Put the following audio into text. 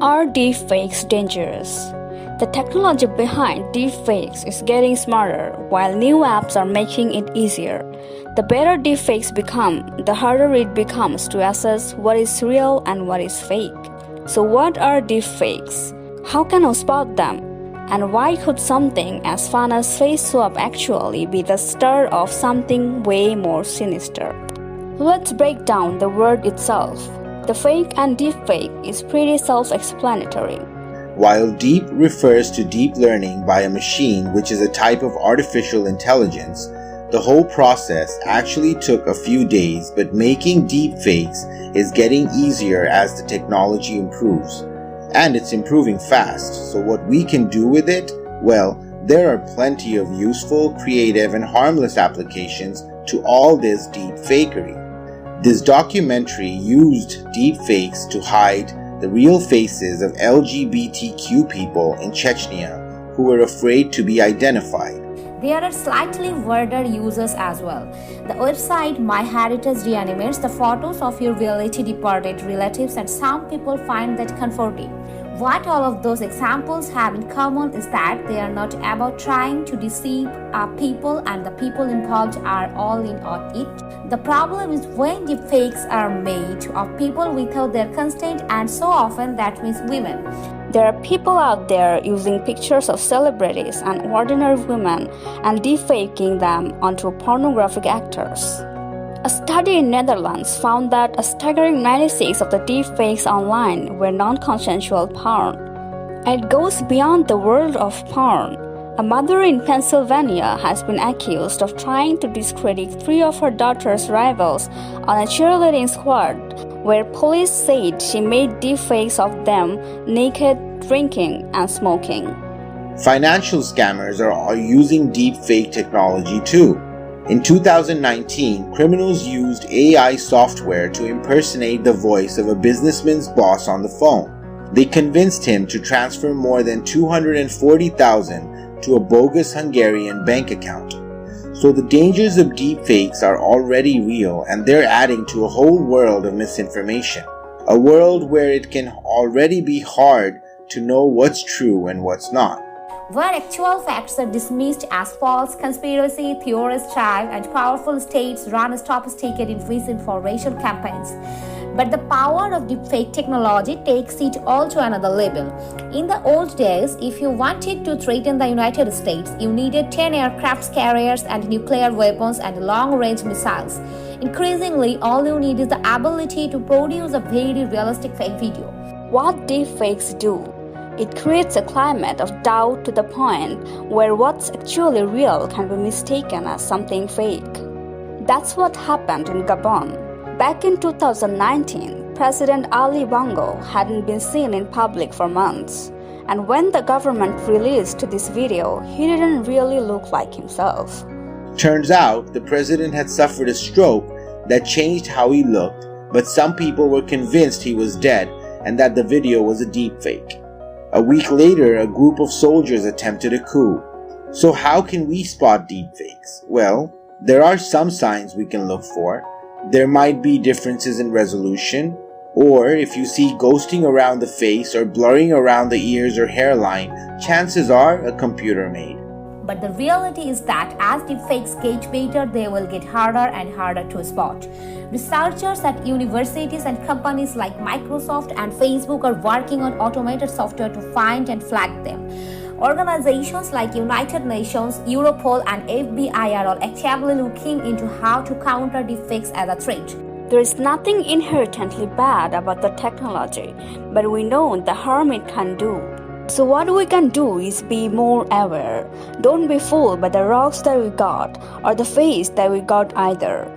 Are deepfakes dangerous? The technology behind deepfakes is getting smarter, while new apps are making it easier. The better deepfakes become, the harder it becomes to assess what is real and what is fake. So what are deepfakes? How can we spot them? And why could something as fun as face swap actually be the start of something way more sinister? Let's break down the word itself. The fake and deepfake is pretty self-explanatory. While deep refers to deep learning by a machine, which is a type of artificial intelligence, the whole process actually took a few days, but making deepfakes is getting easier as the technology improves. And it's improving fast, so what we can do with it? Well, there are plenty of useful, creative, and harmless applications to all this deepfakery. This documentary used deepfakes to hide the real faces of LGBTQ people in Chechnya who were afraid to be identified. There are slightly weirder users as well. The website MyHeritage reanimates the photos of your reality departed relatives, and some people find that comforting. What all of those examples have in common is that they are not about trying to deceive people, and the people involved are all in on it. The problem is when deepfakes are made of people without their consent, and so often that means women. There are people out there using pictures of celebrities and ordinary women and deepfaking them onto pornographic actors. A study in Netherlands found that a staggering 96% of the deepfakes online were non-consensual porn. And it goes beyond the world of porn. A mother in Pennsylvania has been accused of trying to discredit 3 of her daughter's rivals on a cheerleading squad, where police said she made deepfakes of them naked, drinking, and smoking. Financial scammers are using deepfake technology too. In 2019, criminals used AI software to impersonate the voice of a businessman's boss on the phone. They convinced him to transfer more than $240,000 to a bogus Hungarian bank account. So the dangers of deepfakes are already real, and they're adding to a whole world of misinformation. A world where it can already be hard to know what's true and what's not. Where actual facts are dismissed as false, conspiracy theorists thrive, and powerful states run sophisticated misinformation campaigns. But the power of deepfake technology takes it all to another level. In the old days, if you wanted to threaten the United States, you needed 10 aircraft carriers and nuclear weapons and long-range missiles. Increasingly, all you need is the ability to produce a very realistic fake video. What deepfakes do? It creates a climate of doubt to the point where what's actually real can be mistaken as something fake. That's what happened in Gabon. Back in 2019, President Ali Bongo hadn't been seen in public for months. And when the government released this video, he didn't really look like himself. Turns out the president had suffered a stroke that changed how he looked, but some people were convinced he was dead and that the video was a deepfake. A week later, a group of soldiers attempted a coup. So how can we spot deepfakes? Well, there are some signs we can look for. There might be differences in resolution, or if you see ghosting around the face or blurring around the ears or hairline, chances are a computer made. But the reality is that as deepfakes get better, they will get harder and harder to spot. Researchers at universities and companies like Microsoft and Facebook are working on automated software to find and flag them. Organizations like United Nations, Europol, and FBI are all actively looking into how to counter deepfakes as a threat. There is nothing inherently bad about the technology, but we know the harm it can do. So what we can do is be more aware. Don't be fooled by the rocks that we got or the face that we got either.